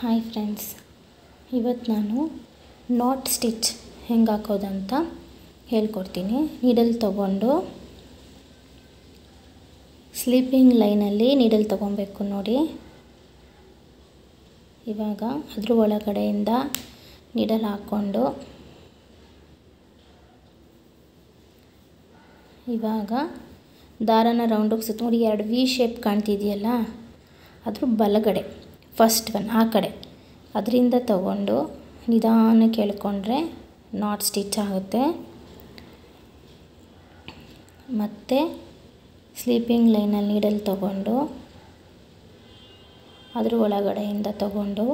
Hi friends, ಇವತ್ತು ನಾನು not stitch ಹೆಂಗೆ ಹಾಕೋದಂತ ಹೇಳ್ಕೊಡ್ತೀನಿ. ನೀಡಲ್ ತೊಗೊಂಡು ಸ್ಲೀಪಿಂಗ್ ಲೈನಲ್ಲಿ ನೀಡಲ್ ತೊಗೊಬೇಕು ನೋಡಿ. ಇವಾಗ ಅದ್ರ ಒಳಗಡೆಯಿಂದ ನೀಡಲ್ ಹಾಕ್ಕೊಂಡು ಇವಾಗ ದಾರನ ರೌಂಡಿಗೆ ಸುತ್ತ ನೋಡಿ. 2 ವಿ ಶೇಪ್ ಕಾಣ್ತಿದೆಯಲ್ಲ, ಅದ್ರ ಬಲಗಡೆ ಫಸ್ಟ್ ಒನ್ ಆ ಕಡೆ ಅದರಿಂದ ತಗೊಂಡು ನಿಧಾನಕ್ಕೆ ಎಳ್ಕೊಂಡ್ರೆ ನಾಟ್ ಸ್ಟಿಚ್ ಆಗುತ್ತೆ. ಮತ್ತು ಸ್ಲೀಪಿಂಗ್ ಲೈನಲ್ಲಿ ನೀಡಲ್ ತಗೊಂಡು ಅದ್ರ ಒಳಗಡೆಯಿಂದ ತಗೊಂಡು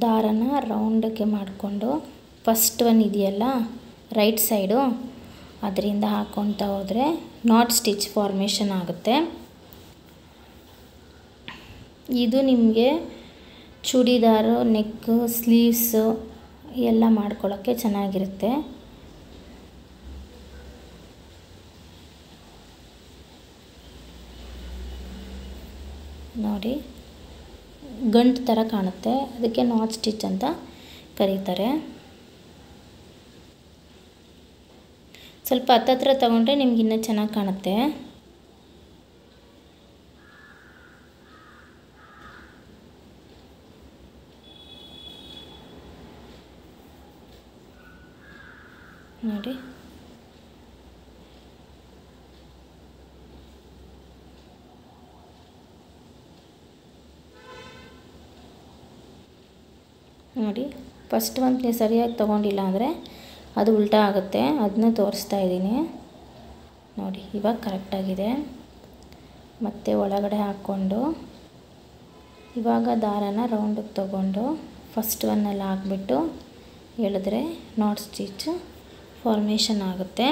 ದಾರನ ರೌಂಡಕ್ಕೆ ಮಾಡಿಕೊಂಡು ಫಸ್ಟ್ ಒನ್ ಇದೆಯಲ್ಲ ರೈಟ್ ಸೈಡು ಅದರಿಂದ ಹಾಕ್ಕೊಳ್ತಾ ಹೋದರೆ ನಾಟ್ ಸ್ಟಿಚ್ ಫಾರ್ಮೇಷನ್ ಆಗುತ್ತೆ. ಇದು ನಿಮಗೆ ಚೂಡಿದಾರು, ನೆಕ್, ಸ್ಲೀವ್ಸು ಎಲ್ಲ ಮಾಡ್ಕೊಳ್ಳೋಕ್ಕೆ ಚೆನ್ನಾಗಿರುತ್ತೆ. ನೋಡಿ, ಗಂಟು ಥರ ಕಾಣುತ್ತೆ, ಅದಕ್ಕೆ ನಾಟ್ ಸ್ಟಿಚ್ ಅಂತ ಕರೀತಾರೆ. ಸ್ವಲ್ಪ ಹತ್ತತ್ರ ತಗೊಂಡ್ರೆ ನಿಮ್ಗೆ ಇನ್ನೂ ಚೆನ್ನಾಗಿ ಕಾಣುತ್ತೆ. ನೋಡಿ, ನೋಡಿ ಫಸ್ಟ್ ಒಂದು ಸರಿಯಾಗಿ ತೊಗೊಂಡಿಲ್ಲ ಅಂದರೆ ಅದು ಉಲ್ಟಾ ಆಗುತ್ತೆ. ಅದನ್ನ ತೋರಿಸ್ತಾ ಇದ್ದೀನಿ ನೋಡಿ. ಇವಾಗ ಕರೆಕ್ಟಾಗಿದೆ. ಮತ್ತು ಒಳಗಡೆ ಹಾಕ್ಕೊಂಡು ಇವಾಗ ದಾರನ ರೌಂಡಿಗೆ ತೊಗೊಂಡು ಫಸ್ಟ್ ಒನ್ನಲ್ಲಿ ಹಾಕ್ಬಿಟ್ಟು ಎಳೆದ್ರೆ ನಾಟ್ ಸ್ಟಿಚ್ ಫಾರ್ಮೇಷನ್ ಆಗುತ್ತೆ.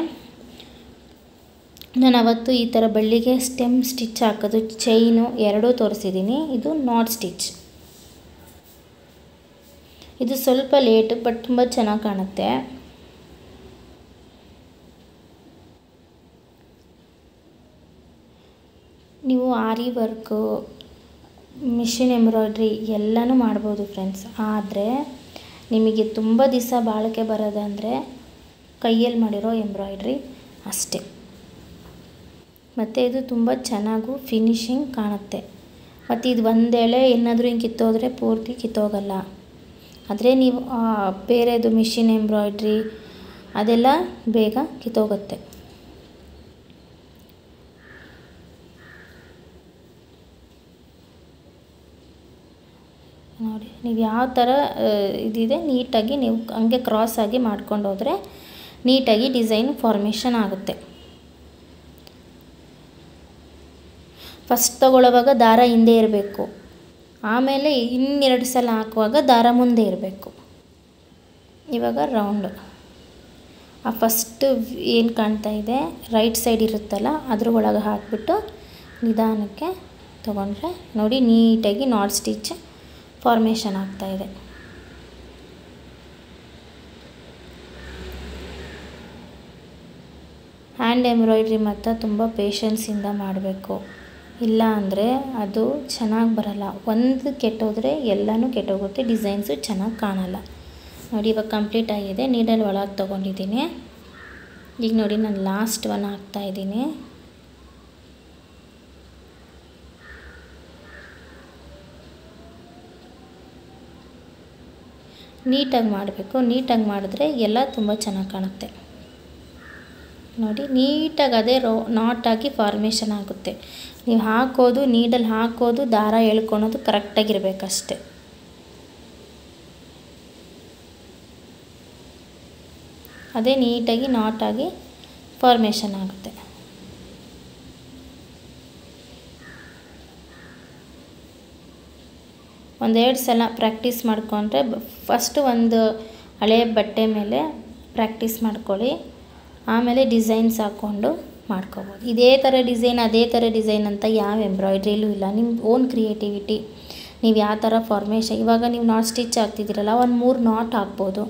ನಾನು ಅವತ್ತು ಈ ಥರ ಬಳ್ಳಿಗೆ ಸ್ಟೆಮ್ ಸ್ಟಿಚ್ ಹಾಕೋದು, ಚೈನು ಎರಡೂ ತೋರಿಸಿದ್ದೀನಿ. ಇದು ನಾಟ್ ಸ್ಟಿಚ್. ಇದು ಸ್ವಲ್ಪ ಲೇಟು ಬಟ್ ತುಂಬ ಚೆನ್ನಾಗಿ ಕಾಣುತ್ತೆ. ನೀವು ಆರಿ ವರ್ಕು, ಮಿಷಿನ್ ಎಂಬ್ರಾಯ್ಡ್ರಿ ಎಲ್ಲನೂ ಮಾಡ್ಬೋದು ಫ್ರೆಂಡ್ಸ್. ಆದರೆ ನಿಮಗೆ ತುಂಬ ದಿವಸ ಬಾಳಿಕೆ ಬರೋದಂದರೆ ಕೈಯಲ್ಲಿ ಮಾಡಿರೋ ಎಂಬ್ರಾಯ್ಡ್ರಿ ಅಷ್ಟೇ. ಮತ್ತು ಇದು ತುಂಬ ಚೆನ್ನಾಗೂ ಫಿನಿಶಿಂಗ್ ಕಾಣುತ್ತೆ. ಮತ್ತು ಇದು ಒಂದೇಳೆ ಏನಾದರೂ ಹಿಂಗೆ ಕಿತ್ತೋದ್ರೆ ಪೂರ್ತಿ ಕಿತ್ತೋಗಲ್ಲ. ಆದರೆ ನೀವು ಬೇರೆದು ಮಿಷಿನ್ ಎಂಬ್ರಾಯ್ಡ್ರಿ ಅದೆಲ್ಲ ಬೇಗ ಕಿತ್ತೋಗುತ್ತೆ. ನೋಡಿ, ನೀವು ಯಾವ ಥರ ಇದಿದೆ ನೀಟಾಗಿ ನೀವು ಹಂಗೆ ಕ್ರಾಸಾಗಿ ಮಾಡ್ಕೊಂಡು ಹೋದರೆ ನೀಟಾಗಿ ಡಿಸೈನ್ ಫಾರ್ಮೇಷನ್ ಆಗುತ್ತೆ. ಫಸ್ಟ್ ತಗೊಳ್ಳುವಾಗ ದಾರ ಹಿಂದೆ ಇರಬೇಕು, ಆಮೇಲೆ ಇನ್ನೆರಡು ಸಲ ಹಾಕುವಾಗ ದಾರ ಮುಂದೆ ಇರಬೇಕು. ಇವಾಗ ರೌಂಡು ಆ ಫಸ್ಟು ಏನು ಕಾಣ್ತಾ ಇದೆ ರೈಟ್ ಸೈಡ್ ಇರುತ್ತಲ್ಲ ಅದ್ರ ಒಳಗೆ ಹಾಕಿಬಿಟ್ಟು ನಿಧಾನಕ್ಕೆ ತೊಗೊಂಡ್ರೆ ನೋಡಿ ನೀಟಾಗಿ ನಾಟ್ ಸ್ಟಿಚ್ ಫಾರ್ಮೇಷನ್ ಆಗ್ತಾಯಿದೆ. ಹ್ಯಾಂಡ್ ಎಂಬ್ರಾಯ್ಡ್ರಿ ಮತ್ತು ತುಂಬ ಪೇಷನ್ಸಿಂದ ಮಾಡಬೇಕು, ಇಲ್ಲ ಅಂದರೆ ಅದು ಚೆನ್ನಾಗಿ ಬರಲ್ಲ. ಒಂದು ಕೆಟ್ಟೋದ್ರೆ ಎಲ್ಲನೂ ಕೆಟ್ಟೋಗುತ್ತೆ, ಡಿಸೈನ್ಸು ಚೆನ್ನಾಗಿ ಕಾಣಲ್ಲ. ನೋಡಿ, ಇವಾಗ ಕಂಪ್ಲೀಟ್ ಆಗಿದೆ. ನೀಡಲ್ ಒಳಗೆ ತೊಗೊಂಡಿದ್ದೀನಿ. ಈಗ ನೋಡಿ, ನಾನು ಲಾಸ್ಟ್ ಒನ್ ಹಾಕ್ತಾಯಿದ್ದೀನಿ. ನೀಟಾಗಿ ಮಾಡಬೇಕು. ನೀಟಾಗಿ ಮಾಡಿದ್ರೆ ಎಲ್ಲ ತುಂಬ ಚೆನ್ನಾಗಿ ಕಾಣುತ್ತೆ. ನೋಡಿ, ನೀಟಾಗಿ ಅದೇ ನಾಟಾಗಿ ಫಾರ್ಮೇಷನ್ ಆಗುತ್ತೆ. ನೀವು ಹಾಕೋದು, ನೀಡಲ್ ಹಾಕೋದು, ದಾರ ಎಳ್ಕೊಳೋದು ಕರೆಕ್ಟಾಗಿರಬೇಕಷ್ಟೆ. ಅದೇ ನೀಟಾಗಿ ನಾಟಾಗಿ ಫಾರ್ಮೇಷನ್ ಆಗುತ್ತೆ. ಒಂದೆರಡು ಸಲ ಪ್ರಾಕ್ಟೀಸ್ ಮಾಡಿಕೊಂಡ್ರೆ ಫಸ್ಟು ಒಂದು ಹಳೆಯ ಬಟ್ಟೆ ಮೇಲೆ ಪ್ರಾಕ್ಟೀಸ್ ಮಾಡ್ಕೊಳ್ಳಿ, ಆಮೇಲೆ ಡಿಸೈನ್ಸ್ ಹಾಕ್ಕೊಂಡು ಮಾಡ್ಕೋಬೋದು. ಇದೇ ಥರ ಡಿಸೈನ್ ಅದೇ ಥರ ಡಿಸೈನ್ ಅಂತ ಯಾವ ಎಂಬ್ರಾಯ್ಡ್ರಿಲೂ ಇಲ್ಲ. ನಿಮ್ಮ ಓನ್ ಕ್ರಿಯೇಟಿವಿಟಿ, ನೀವು ಯಾವ ಥರ ಫಾರ್ಮೇಷನ್. ಇವಾಗ ನೀವು ನಾಟ್ ಸ್ಟಿಚ್ ಹಾಕ್ತಿದ್ದೀರಲ್ಲ, ಒಂದು 3 ನಾಟ್ ಹಾಕ್ಬೋದು,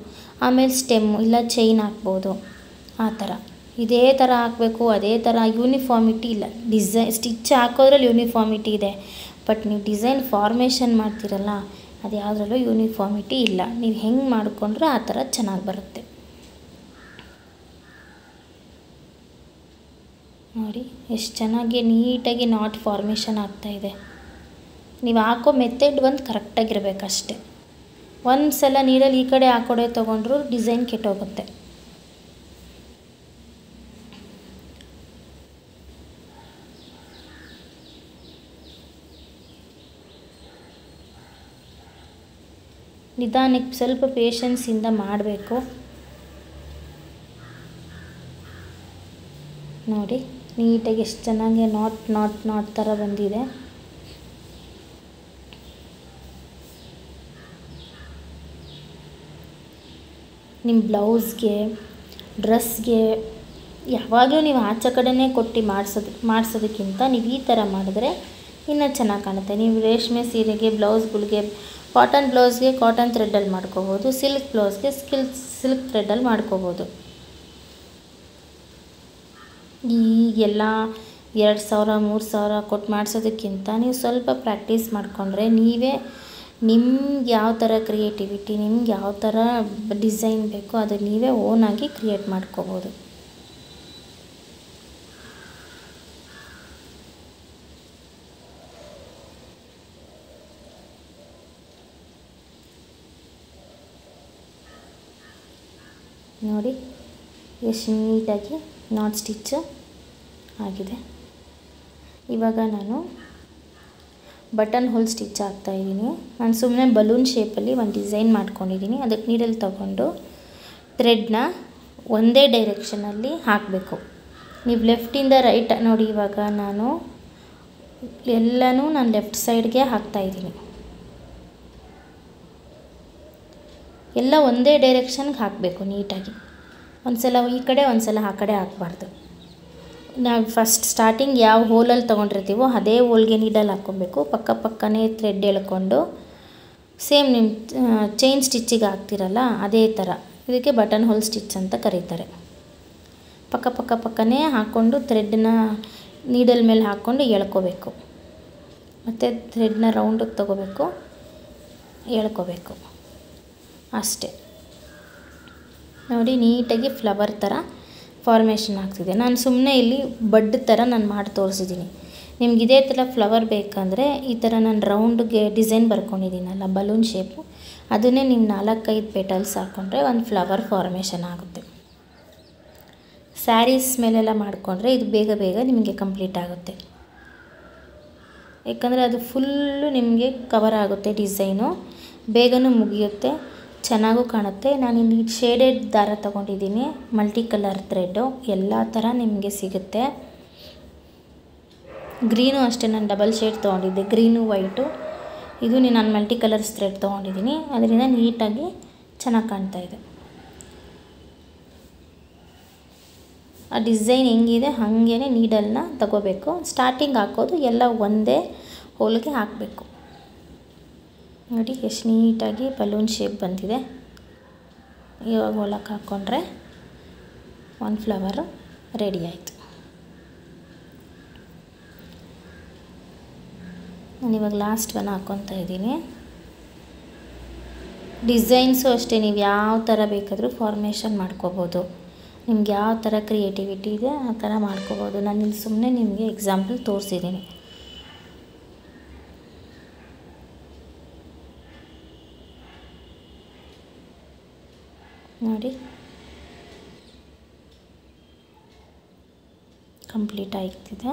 ಆಮೇಲೆ ಸ್ಟೆಮ್ಮು ಇಲ್ಲ ಚೈನ್ ಹಾಕ್ಬೋದು. ಆ ಥರ ಇದೇ ಥರ ಹಾಕಬೇಕು, ಅದೇ ಥರ ಯೂನಿಫಾರ್ಮಿಟಿ ಇಲ್ಲ. ಸ್ಟಿಚ್ ಹಾಕೋದ್ರಲ್ಲಿ ಯೂನಿಫಾರ್ಮಿಟಿ ಇದೆ, ಬಟ್ ನೀವು ಡಿಸೈನ್ ಫಾರ್ಮೇಷನ್ ಮಾಡ್ತೀರಲ್ಲ ಅದು ಯಾವುದ್ರಲ್ಲೂ ಯೂನಿಫಾರ್ಮಿಟಿ ಇಲ್ಲ. ನೀವು ಹೆಂಗೆ ಮಾಡಿಕೊಂಡ್ರೆ ಆ ಥರ ಚೆನ್ನಾಗಿ ಬರುತ್ತೆ. ನೋಡಿ ಎಷ್ಟು ಚೆನ್ನಾಗಿ ನೀಟಾಗಿ ನಾಟ್ ಫಾರ್ಮೇಷನ್ ಆಗ್ತಾಯಿದೆ. ನೀವು ಹಾಕೋ ಮೆಥಡ್ ಒಂದು ಕರೆಕ್ಟಾಗಿರ್ಬೇಕಷ್ಟೆ. ಒಂದು ಸಲ ನೀರಲ್ಲಿ ಈ ಕಡೆ ಆ ಕಡೆ ತೊಗೊಂಡ್ರು ಡಿಸೈನ್ ಕೆಟ್ಟೋಗುತ್ತೆ. ನಿಧಾನಕ್ಕೆ ಸ್ವಲ್ಪ ಪೇಷನ್ಸಿಂದ ಮಾಡಬೇಕು. ನೋಡಿ ನೀಟಾಗಿ ಎಷ್ಟು ಚೆನ್ನಾಗಿ ನಾಟ್ ಥರ ಬಂದಿದೆ. ನಿಮ್ಮ ಬ್ಲೌಸ್ಗೆ, ಡ್ರೆಸ್ಗೆ ಯಾವಾಗಲೂ ನೀವು ಆಚೆ ಕಡೆನೇ ಕೊಟ್ಟು ಮಾಡಿಸೋದಕ್ಕಿಂತ ನೀವು ಈ ಥರ ಮಾಡಿದ್ರೆ ಇನ್ನೂ ಚೆನ್ನಾಗಿ ಕಾಣುತ್ತೆ. ನೀವು ರೇಷ್ಮೆ ಸೀರೆಗೆ, ಬ್ಲೌಸ್ಗಳಿಗೆ, ಕಾಟನ್ ಬ್ಲೌಸ್ಗೆ ಕಾಟನ್ ಥ್ರೆಡ್ಡಲ್ಲಿ ಮಾಡ್ಕೋಬೋದು, ಸಿಲ್ಕ್ ಬ್ಲೌಸ್ಗೆ ಸಿಲ್ಕ್ ಥ್ರೆಡ್ಡಲ್ಲಿ ಮಾಡ್ಕೋಬೋದು. ಈಗೆಲ್ಲ 2000-3000 ಕೊಟ್ಟು ಮಾಡಿಸೋದಕ್ಕಿಂತ ನೀವು ಸ್ವಲ್ಪ ಪ್ರಾಕ್ಟೀಸ್ ಮಾಡಿಕೊಂಡ್ರೆ ನೀವೇ ನಿಮ್ಗೆ ಯಾವ ಥರ ಕ್ರಿಯೇಟಿವಿಟಿ, ನಿಮ್ಗೆ ಯಾವ ಥರ ಡಿಸೈನ್ ಬೇಕೋ ಅದು ನೀವೇ ಓನಾಗಿ ಕ್ರಿಯೇಟ್ ಮಾಡ್ಕೋಬೋದು. ನೋಡಿ ಎಷ್ಟು ನೀಟಾಗಿ ನಾಟ್ ಸ್ಟಿಚ್ ಆಗಿದೆ. ಇವಾಗ ನಾನು ಬಟನ್ ಹೋಲ್ ಸ್ಟಿಚ್ ಹಾಕ್ತಾಯಿದ್ದೀನಿ. ನಾನು ಸುಮ್ಮನೆ ಬಲೂನ್ ಶೇಪಲ್ಲಿ ಒಂದು ಡಿಸೈನ್ ಮಾಡ್ಕೊಂಡಿದ್ದೀನಿ. ಅದಕ್ಕೆ ನೀರಲ್ಲಿ ತಗೊಂಡು ಥ್ರೆಡ್ನ ಒಂದೇ ಡೈರೆಕ್ಷನಲ್ಲಿ ಹಾಕಬೇಕು. ನೀವು ಲೆಫ್ಟಿಂದ ರೈಟ್ ನೋಡಿ, ಇವಾಗ ನಾನು ಲೆಫ್ಟ್ ಸೈಡ್ಗೆ ಹಾಕ್ತಾಯಿದ್ದೀನಿ. ಎಲ್ಲ ಒಂದೇ ಡೈರೆಕ್ಷನ್ಗೆ ಹಾಕಬೇಕು ನೀಟಾಗಿ. ಒಂದು ಸಲ ಈ ಕಡೆ ಒಂದು ಸಲ ಆ ಕಡೆ ಹಾಕಬಾರ್ದು. ನಾವು ಫಸ್ಟ್ ಸ್ಟಾರ್ಟಿಂಗ್ ಯಾವ ಹೋಲಲ್ಲಿ ತೊಗೊಂಡಿರ್ತೀವೋ ಅದೇ ಹೋಲ್ಗೆ ನೀಡಲ್ಲಿ ಹಾಕ್ಕೊಬೇಕು. ಪಕ್ಕನೇ ಥ್ರೆಡ್ ಎಳ್ಕೊಂಡು ಸೇಮ್ ನಿಮ್ಮ ಚೈನ್ ಸ್ಟಿಚ್ಚಿಗೆ ಹಾಕ್ತಿರಲ್ಲ ಅದೇ ಥರ. ಇದಕ್ಕೆ ಬಟನ್ ಹೋಲ್ ಸ್ಟಿಚ್ ಅಂತ ಕರೀತಾರೆ. ಪಕ್ಕನೇ ಹಾಕ್ಕೊಂಡು ಥ್ರೆಡ್ನ ನೀಡಲ್ ಮೇಲೆ ಹಾಕ್ಕೊಂಡು ಎಳ್ಕೋಬೇಕು. ಮತ್ತು ಥ್ರೆಡ್ನ ರೌಂಡಿಗೆ ತೊಗೋಬೇಕು, ಎಳ್ಕೋಬೇಕು ಅಷ್ಟೇ. ನೋಡಿ ನೀಟಾಗಿ ಫ್ಲವರ್ ಥರ ಫಾರ್ಮೇಷನ್ ಆಗ್ತಿದೆ. ನಾನು ಸುಮ್ಮನೆ ಇಲ್ಲಿ ಬಡ್ ಥರ ನಾನು ಮಾಡಿ ತೋರಿಸಿದ್ದೀನಿ. ನಿಮ್ಗೆ ಇದೇ ಥರ ಫ್ಲವರ್ ಬೇಕಂದರೆ ಈ ಥರ ನಾನು ರೌಂಡ್ಗೆ ಡಿಸೈನ್ ಬರ್ಕೊಂಡಿದ್ದೀನಲ್ಲ ಬಲೂನ್ ಶೇಪು, ಅದನ್ನೇ ನೀವು 4-5 ಪೆಟಲ್ಸ್ ಹಾಕ್ಕೊಂಡ್ರೆ ಒಂದು ಫ್ಲವರ್ ಫಾರ್ಮೇಷನ್ ಆಗುತ್ತೆ. ಸ್ಯಾರೀಸ್ ಮೇಲೆಲ್ಲ ಮಾಡಿಕೊಂಡ್ರೆ ಇದು ಬೇಗ ನಿಮಗೆ ಕಂಪ್ಲೀಟ್ ಆಗುತ್ತೆ. ಯಾಕಂದರೆ ಅದು ಫುಲ್ಲು ನಿಮಗೆ ಕವರ್ ಆಗುತ್ತೆ ಡಿಸೈನು, ಬೇಗನೂ ಮುಗಿಯುತ್ತೆ, ಚೆನ್ನಾಗೂ ಕಾಣುತ್ತೆ. ನಾನು ಇಲ್ಲಿ ಶೇಡೆಡ್ ದಾರ ತೊಗೊಂಡಿದ್ದೀನಿ, ಮಲ್ಟಿ ಕಲರ್ ಥ್ರೆಡ್ಡು, ಎಲ್ಲ ಥರ ನಿಮಗೆ ಸಿಗುತ್ತೆ. ಗ್ರೀನು ಅಷ್ಟೇ, ನಾನು ಡಬಲ್ ಶೇಡ್ ತೊಗೊಂಡಿದ್ದೆ, ಗ್ರೀನು ವೈಟು. ಇದು ನಾನು ಮಲ್ಟಿ ಕಲರ್ಸ್ ಥ್ರೆಡ್ ತೊಗೊಂಡಿದ್ದೀನಿ, ಅದರಿಂದ ನೀಟಾಗಿ ಚೆನ್ನಾಗಿ ಕಾಣ್ತಾ ಇದೆ. ಆ ಡಿಸೈನ್ ಹೆಂಗಿದೆ ಹಾಗೇ ನೀಡಲ್ನ ತಗೋಬೇಕು. ಸ್ಟಾರ್ಟಿಂಗ್ ಹಾಕೋದು ಎಲ್ಲ ಒಂದೇ ಹೋಲ್ಗೆ ಹಾಕಬೇಕು. ನೋಡಿ ಎಷ್ಟು ನೀಟಾಗಿ ಬಲೂನ್ ಶೇಪ್ ಬಂದಿದೆ. ಇವಾಗ ಹೊಲಕ್ಕೆ ಹಾಕ್ಕೊಂಡ್ರೆ ಒಂದು ಫ್ಲವರು ರೆಡಿ ಆಯಿತು. ನಾನಿವಾಗ ಲಾಸ್ಟ್ ಒನ್ ಹಾಕ್ಕೊತಾ ಇದ್ದೀನಿ. ಡಿಸೈನ್ಸು ಅಷ್ಟೇ, ನೀವು ಯಾವ ಥರ ಬೇಕಾದರೂ ಫಾರ್ಮೇಷನ್ ಮಾಡ್ಕೋಬೋದು. ನಿಮ್ಗೆ ಯಾವ ಥರ ಕ್ರಿಯೇಟಿವಿಟಿ ಇದೆ ಆ ಥರ ಮಾಡ್ಕೋಬೋದು. ನಾನಿಲ್ಲಿ ಸುಮ್ಮನೆ ನಿಮಗೆ ಎಕ್ಸಾಂಪಲ್ ತೋರಿಸಿದ್ದೀನಿ. ನೋಡಿ ಕಂಪ್ಲೀಟ್ ಆಗ್ತಿದೆ.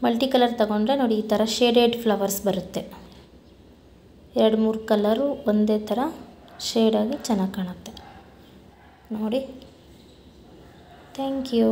ಮಲ್ಟಿ ಕಲರ್ ತಗೊಂಡ್ರೆ ನೋಡಿ ಈ ಥರ ಶೇಡೆಡ್ ಫ್ಲವರ್ಸ್ ಬರುತ್ತೆ. 2-3 ಕಲರು ಒಂದೇ ಥರ ಶೇಡಾಗಿ ಚೆನ್ನಾಗಿ ಕಾಣುತ್ತೆ ನೋಡಿ. Thank you.